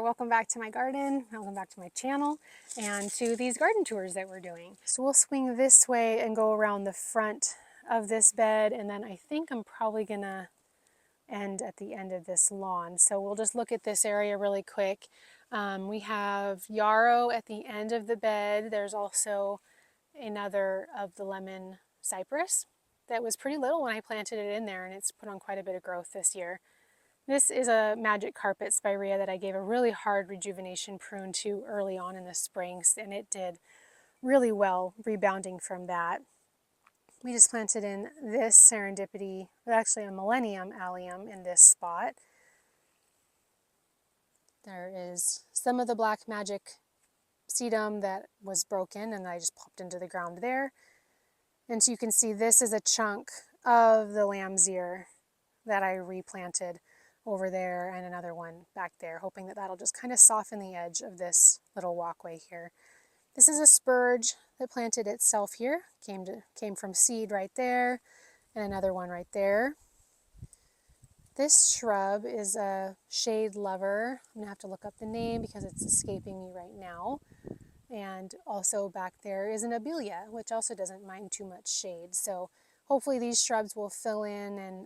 or welcome back to my garden, welcome back to my channel, and to these garden tours that we're doing. So we'll swing this way and go around the front of this bed, and then I think I'm probably gonna end at the end of this lawn. So we'll just look at this area really quick. We have yarrow at the end of the bed. There's also another of the lemon cypress that was pretty little when I planted it in there, and it's put on quite a bit of growth this year. This is a magic carpet spirea that I gave a really hard rejuvenation prune to early on in the spring, and it did really well rebounding from that. We just planted in this serendipity, actually a millennium allium in this spot. There is some of the black magic sedum that was broken and I just popped into the ground there. And so you can see this is a chunk of the lamb's ear that I replanted over there, and another one back there, hoping that that'll just kind of soften the edge of this little walkway here. This is a spurge that planted itself here, came from seed right there, and another one right there. This shrub is a shade lover. I'm gonna have to look up the name because it's escaping me right now. And also back there is an abelia, which also doesn't mind too much shade. So hopefully these shrubs will fill in and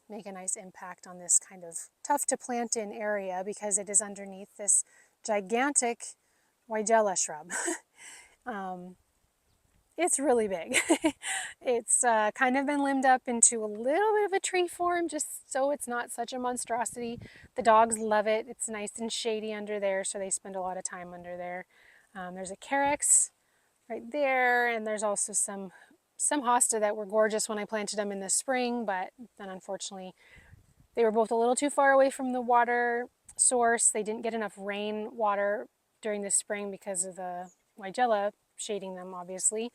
make a nice impact on this kind of tough to plant in area because it is underneath this gigantic Weigela shrub. It's really big. It's kind of been limbed up into a little bit of a tree form just so it's not such a monstrosity. The dogs love it. It's nice and shady under there, so they spend a lot of time under there. There's a carex right there, and there's also some hosta that were gorgeous when I planted them in the spring, but then unfortunately they were both a little too far away from the water source. They didn't get enough rain water during the spring because of the Weigela shading them, obviously.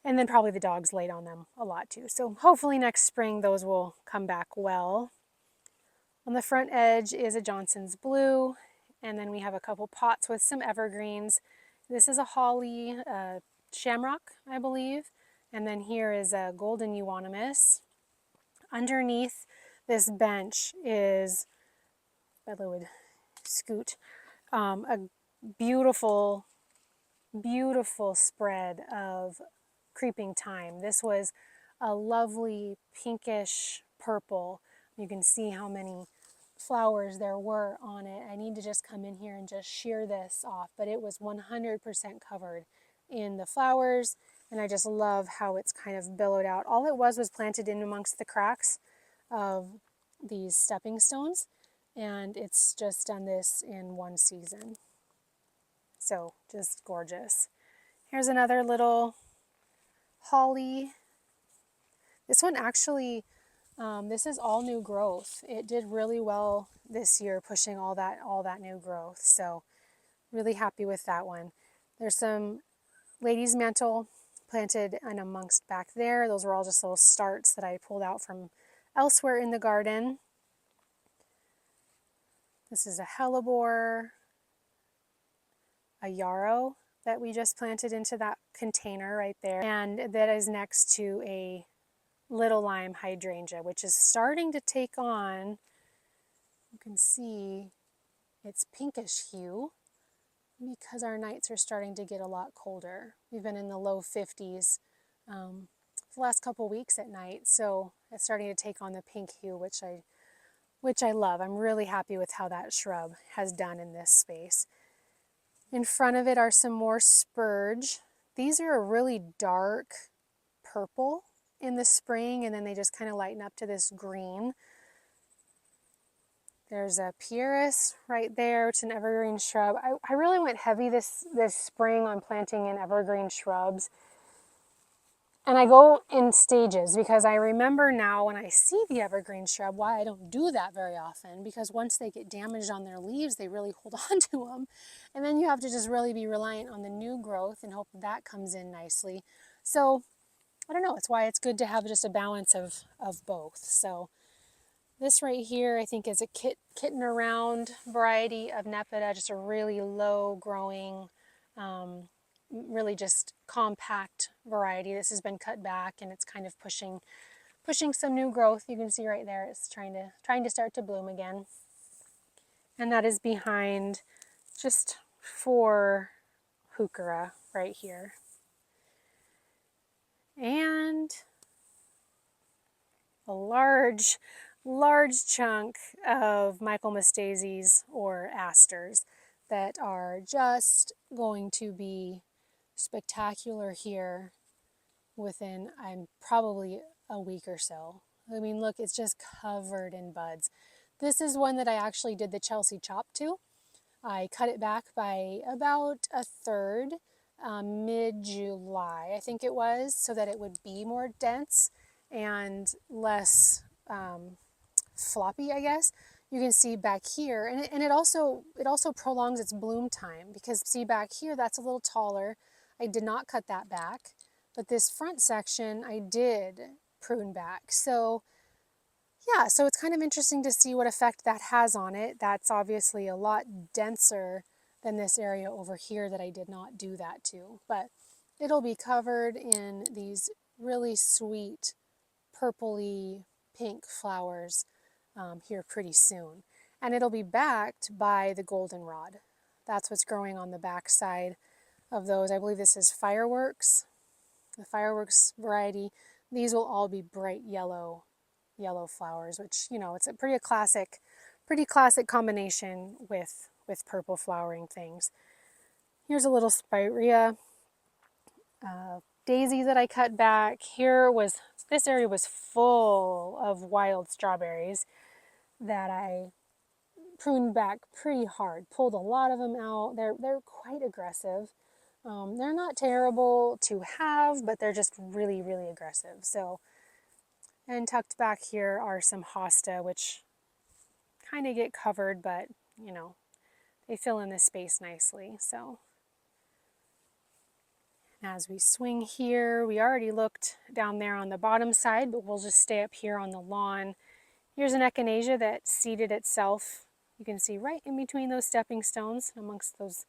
And then probably the dogs laid on them a lot too. So hopefully next spring those will come back well. On the front edge is a Johnson's Blue, and then we have a couple pots with some evergreens. This is a holly, shamrock, I believe. And then here is a golden euonymus. Underneath this bench is, Bella would scoot, a beautiful, beautiful spread of creeping thyme. This was a lovely pinkish purple. You can see how many flowers there were on it. I need to just come in here and just shear this off, but it was 100% covered in the flowers, and I just love how it's kind of billowed out. All it was planted in amongst the cracks of these stepping stones, and it's just done this in one season. So just gorgeous. Here's another little holly. This one actually, this is all new growth. It did really well this year, pushing all that new growth. So really happy with that one. There's some lady's mantle planted in amongst back there. Those were all just little starts that I pulled out from elsewhere in the garden. This is a hellebore, a yarrow that we just planted into that container right there. And that is next to a little lime hydrangea, which is starting to take on, you can see its pinkish hue because our nights are starting to get a lot colder. We've been in the low 50s the last couple weeks at night, so it's starting to take on the pink hue, which I love. I'm really happy with how that shrub has done in this space. In front of it are some more spurge. These are a really dark purple in the spring, and then they just kind of lighten up to this green. There's a pieris right there. It's an evergreen shrub. I really went heavy this spring on planting in evergreen shrubs. And I go in stages because I remember now when I see the evergreen shrub why I don't do that very often, because once they get damaged on their leaves, they really hold on to them. And then you have to just really be reliant on the new growth and hope that comes in nicely. So I don't know, it's why it's good to have just a balance of both. So this right here I think is a kitten around variety of Nepeta, just a really low growing, really just compact variety. This has been cut back and it's kind of pushing some new growth. You can see right there it's trying to start to bloom again. And that is behind just 4 heuchera right here. And a large, large chunk of Michaelmas daisies or asters that are just going to be spectacular here within probably a week or so. I mean, look, it's just covered in buds. This is one that I actually did the Chelsea chop to. I cut it back by about a third mid-July, I think it was, so that it would be more dense and less floppy, I guess. You can see back here, and it also prolongs its bloom time, because see back here, that's a little taller. I did not cut that back, but this front section I did prune back. So yeah, so it's kind of interesting to see what effect that has on it. That's obviously a lot denser than this area over here that I did not do that to, but it'll be covered in these really sweet purpley pink flowers here pretty soon. And it'll be backed by the goldenrod. That's what's growing on the back side of those. I believe this is fireworks, the fireworks variety. These will all be bright yellow flowers, which, you know, it's a pretty classic combination with purple flowering things. Here's a little spirea daisy that I cut back. This area was full of wild strawberries that I pruned back pretty hard, pulled a lot of them out. They're quite aggressive. They're not terrible to have, but they're just really, really aggressive. So, and tucked back here are some hosta, which kind of get covered, but you know, they fill in the space nicely. So as we swing here, we already looked down there on the bottom side, but we'll just stay up here on the lawn. Here's an echinacea that seeded itself. You can see right in between those stepping stones amongst those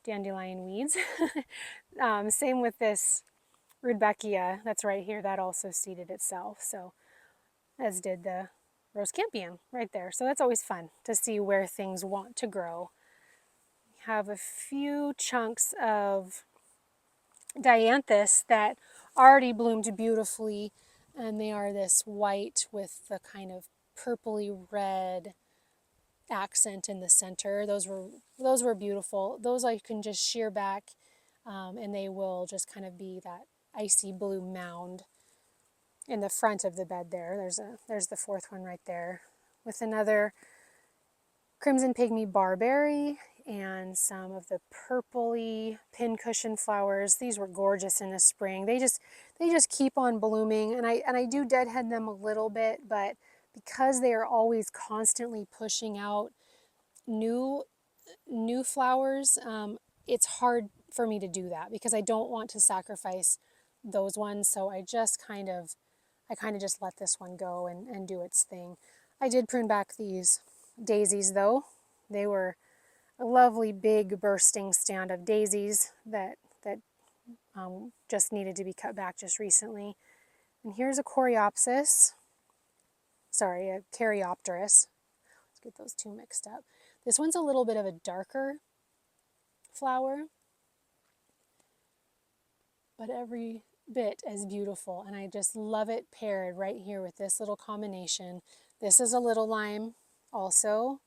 dandelion weeds. Same with this rudbeckia that's right here, that also seeded itself. So as did the rose campion right there. So that's always fun to see where things want to grow. We have a few chunks of dianthus that already bloomed beautifully, and they are this white with the kind of purpley red accent in the center. Those were beautiful. Those I can just shear back, and they will just kind of be that icy blue mound in the front of the bed there. There's the fourth one right there, with another crimson pygmy barberry and some of the purpley pincushion flowers. These were gorgeous in the spring. They just keep on blooming, and I do deadhead them a little bit, but because they are always constantly pushing out new flowers, it's hard for me to do that because I don't want to sacrifice those ones. So I kind of just let this one go and do its thing. I did prune back these daisies though. They were a lovely big bursting stand of daisies that just needed to be cut back just recently. And here's a coreopsis, sorry, a caryopteris. Let's get those two mixed up. This one's a little bit of a darker flower, but every bit as beautiful, and I just love it paired right here with this little combination. This is a little lime also,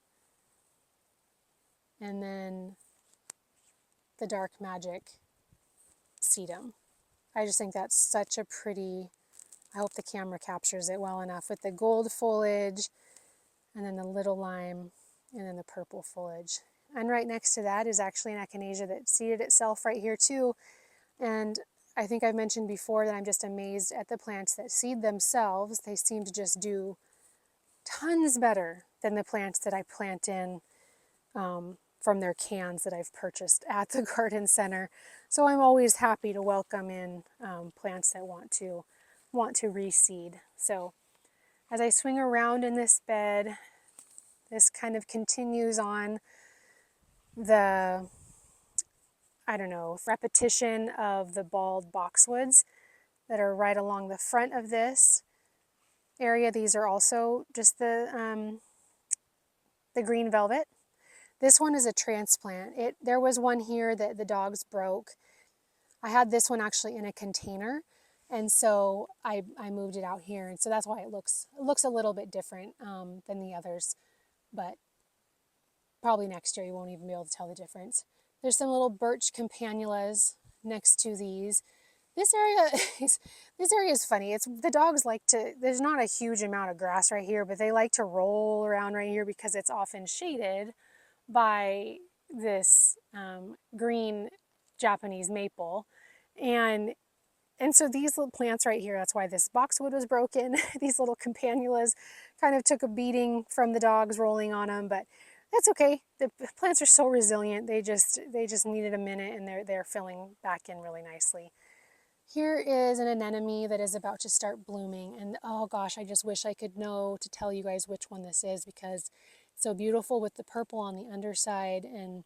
and then the dark magic sedum. I just think that's such a pretty, I hope the camera captures it well enough, with the gold foliage and then the little lime and then the purple foliage. And right next to that is actually an echinacea that seeded itself right here too. And I think I've mentioned before that I'm just amazed at the plants that seed themselves. They seem to just do tons better than the plants that I plant in from their cans that I've purchased at the garden center. So I'm always happy to welcome in plants that want to reseed. So as I swing around in this bed, this kind of continues on the, I don't know, repetition of the bald boxwoods that are right along the front of this area. These are also just the green velvet This one is a transplant. There was one here that the dogs broke. I had this one actually in a container, and so I moved it out here, and so that's why it looks a little bit different than the others, but probably next year you won't even be able to tell the difference. There's some little birch campanulas next to these. This area is funny. It's the dogs like to, there's not a huge amount of grass right here, but they like to roll around right here because it's often shaded by this green Japanese maple. And so these little plants right here, that's why this boxwood was broken. These little campanulas kind of took a beating from the dogs rolling on them, but that's okay. The plants are so resilient. They just needed a minute, and they're filling back in really nicely. Here is an anemone that is about to start blooming, and oh gosh, I just wish I could know to tell you guys which one this is, because it's so beautiful with the purple on the underside, and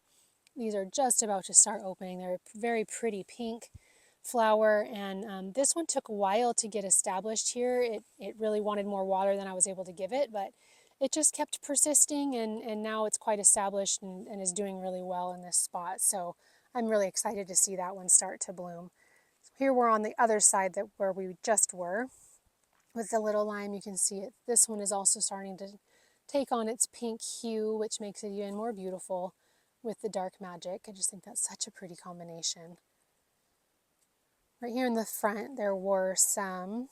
these are just about to start opening. They're a very pretty pink flower, and this one took a while to get established here. It really wanted more water than I was able to give it, but it just kept persisting, and now it's quite established and is doing really well in this spot. So I'm really excited to see that one start to bloom. So here we're on the other side where we just were. With the little lime, you can see it. This one is also starting to take on its pink hue, which makes it even more beautiful with the dark magic. I just think that's such a pretty combination. Right here in the front, there were some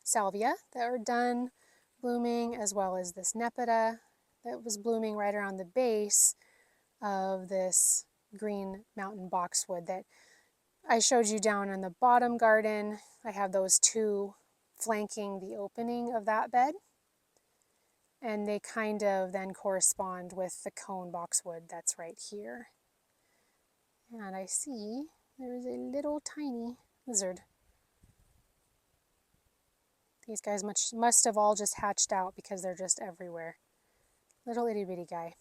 salvia that were done blooming, as well as this nepeta that was blooming right around the base of this green mountain boxwood that I showed you down in the bottom garden. I have those two flanking the opening of that bed, and they kind of then correspond with the cone boxwood that's right here. And I see there's a little tiny lizard. These guys must have all just hatched out because they're just everywhere. Little itty bitty guy.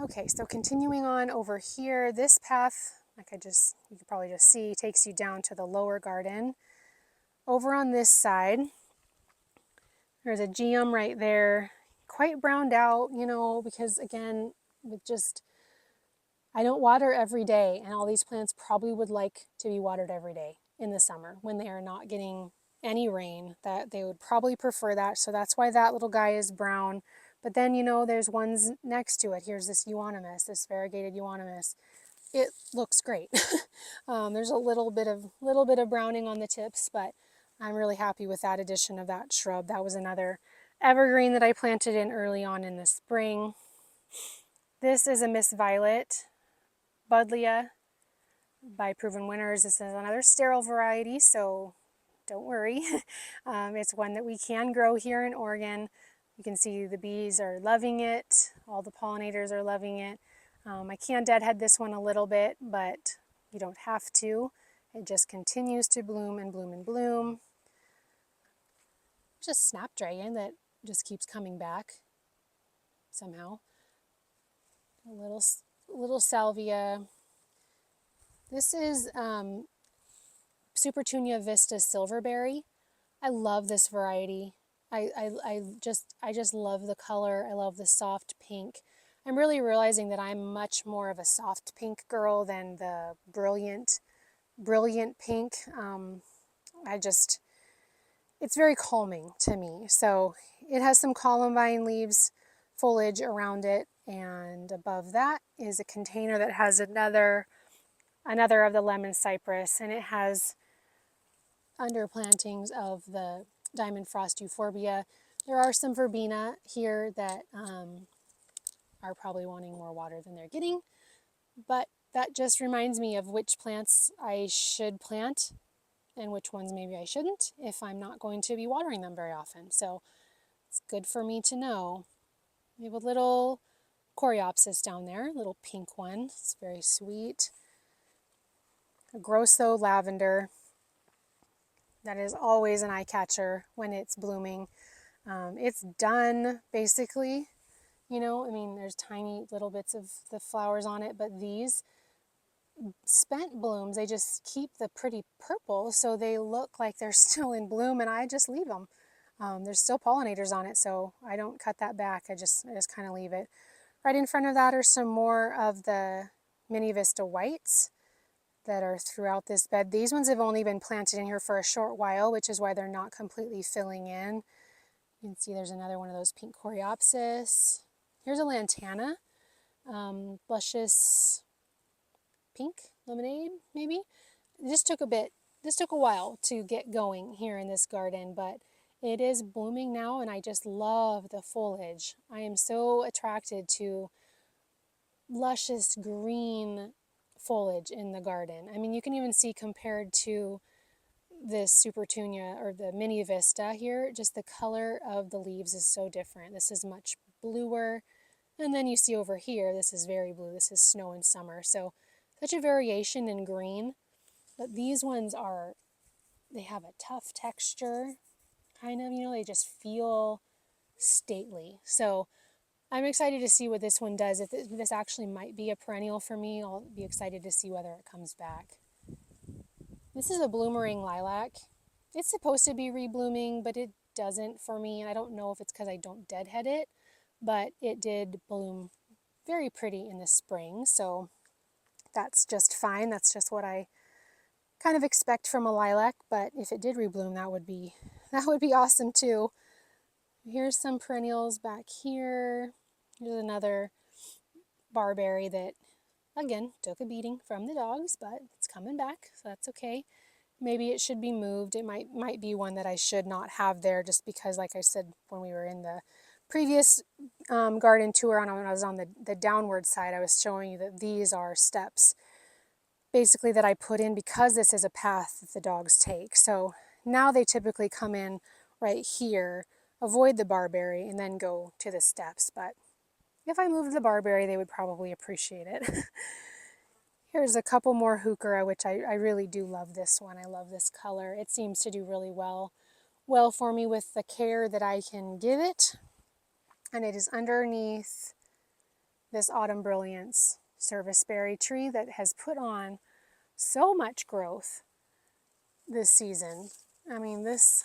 Okay, so continuing on over here, this path, you could probably just see, takes you down to the lower garden. Over on this side, there's a geum right there, quite browned out, because again, I don't water every day, and all these plants probably would like to be watered every day in the summer when they are not getting any rain. That they would probably prefer that, so that's why that little guy is brown. But then, there's ones next to it. Here's this euonymus, this variegated euonymus. It looks great. There's a little bit of browning on the tips, but I'm really happy with that addition of that shrub. That was another evergreen that I planted in early on in the spring. This is a Miss Violet Buddleia by Proven Winners. This is another sterile variety, so don't worry. It's one that we can grow here in Oregon. You can see the bees are loving it. All the pollinators are loving it. I can deadhead this one a little bit, but you don't have to. It just continues to bloom and bloom and bloom. Just snapdragon that just keeps coming back somehow. A little salvia. This is Supertunia Vista Silverberry. I love this variety. I just love the color. I love the soft pink. I'm really realizing that I'm much more of a soft pink girl than the brilliant pink. It's very calming to me. So it has some columbine leaves, foliage around it, and above that is a container that has another of the lemon cypress, and it has underplantings of the diamond frost euphorbia. There are some verbena here that are probably wanting more water than they're getting, but that just reminds me of which plants I should plant and which ones maybe I shouldn't if I'm not going to be watering them very often. So it's good for me to know. We have a little coreopsis down there, little pink one. It's very sweet. A grosso lavender. That is always an eye catcher when it's blooming. It's done basically, there's tiny little bits of the flowers on it, but these spent blooms, they just keep the pretty purple, so they look like they're still in bloom, and I just leave them. There's still pollinators on it, so I don't cut that back. I just kind of leave it. Right in front of that are some more of the Mini Vista Whites that are throughout this bed. These ones have only been planted in here for a short while, which is why they're not completely filling in. You can see there's another one of those pink coreopsis. Here's a lantana, luscious pink lemonade, maybe. This took a while to get going here in this garden, but it is blooming now and I just love the foliage. I am so attracted to luscious green foliage in the garden. I mean, you can even see compared to this Supertunia or the Mini Vista here, just the color of the leaves is so different. This is much bluer. And then you see over here, this is very blue. This is snow and summer. So such a variation in green. But these ones they have a tough texture, kind of, they just feel stately. So I'm excited to see what this one does. If this actually might be a perennial for me, I'll be excited to see whether it comes back. This is a bloomering lilac. It's supposed to be reblooming, but it doesn't for me. And I don't know if it's because I don't deadhead it, but it did bloom very pretty in the spring. So that's just fine. That's just what I kind of expect from a lilac. But if it did rebloom, that would be awesome too. Here's some perennials back here. Here's another barberry that, again, took a beating from the dogs, but it's coming back, so that's okay. Maybe it should be moved. It might be one that I should not have there just because, like I said, when we were in the previous garden tour, and when I was on the downward side, I was showing you that these are steps, basically, that I put in because this is a path that the dogs take. So now they typically come in right here, avoid the barberry, and then go to the steps. But if I moved the barberry, they would probably appreciate it. Here's a couple more heuchera, which I really do love this one. I love this color. It seems to do really well for me with the care that I can give it. And it is underneath this Autumn Brilliance serviceberry tree that has put on so much growth this season. I mean, this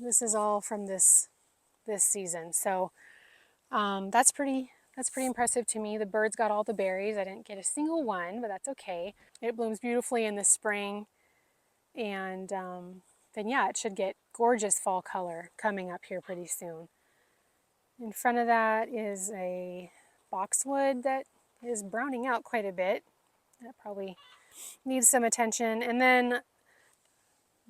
is all from this season. So that's pretty impressive to me. The birds got all the berries. I didn't get a single one, but that's okay. It blooms beautifully in the spring, and then yeah, it should get gorgeous fall color coming up here pretty soon. In front of that is a boxwood that is browning out quite a bit. That probably needs some attention. And then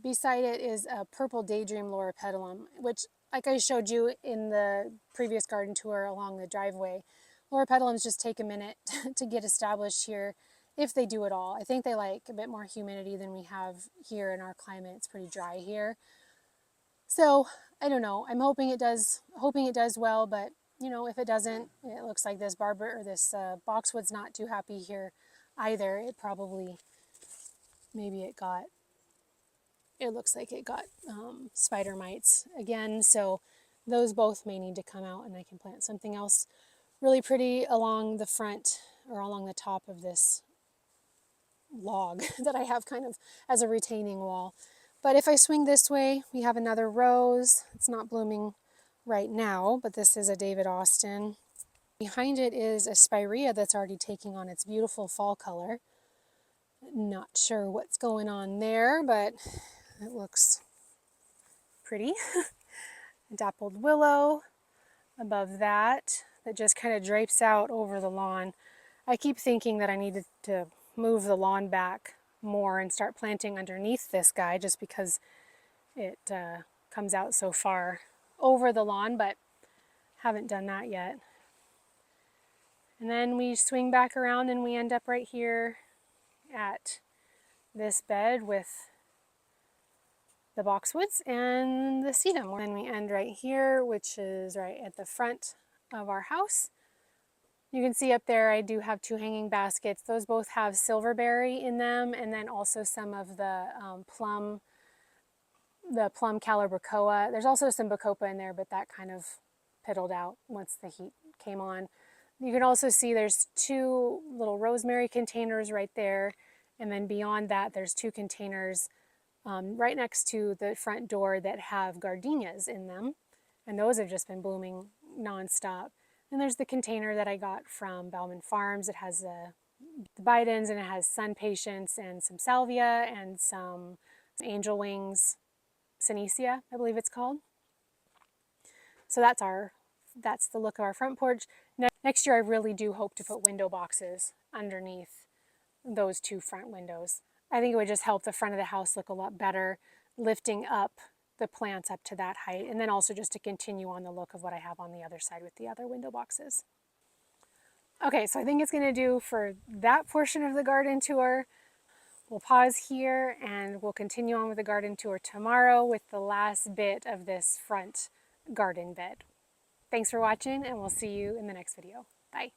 beside it is a purple daydream loropetalum, which, like I showed you in the previous garden tour along the driveway, loropetalums just take a minute to get established here, if they do at all. I think they like a bit more humidity than we have here in our climate. It's pretty dry here. So I don't know. I'm hoping it does well, but if it doesn't, it looks like this boxwood's not too happy here either. It probably, maybe it looks like it got spider mites again, so those both may need to come out, and I can plant something else really pretty along the front or along the top of this log that I have kind of as a retaining wall. But if I swing this way, we have another rose. It's not blooming right now, but this is a David Austin. Behind it is a spirea that's already taking on its beautiful fall color. Not sure what's going on there, but it looks pretty. Dappled willow above that just kind of drapes out over the lawn. I keep thinking that I needed to move the lawn back more and start planting underneath this guy just because it comes out so far over the lawn, but haven't done that yet. And then we swing back around and we end up right here at this bed with the boxwoods and the sedum. And then we end right here, which is right at the front of our house. You can see up there I do have 2 hanging baskets. Those both have silverberry in them, and then also some of the plum calibrachoa. There's also some bacopa in there, but that kind of piddled out once the heat came on. You can also see there's 2 little rosemary containers right there, and then beyond that there's 2 containers right next to the front door that have gardenias in them, and those have just been blooming nonstop. And there's the container that I got from Bauman Farms. It has the Bidens, and it has sun patience and some salvia and some angel wings, Senecia, I believe it's called. So that's the look of our front porch. Next year I really do hope to put window boxes underneath those two front windows. I think it would just help the front of the house look a lot better, lifting up the plants up to that height, and then also just to continue on the look of what I have on the other side with the other window boxes. Okay, so I think it's going to do for that portion of the garden tour. We'll pause here and we'll continue on with the garden tour tomorrow with the last bit of this front garden bed. Thanks for watching, and we'll see you in the next video. Bye.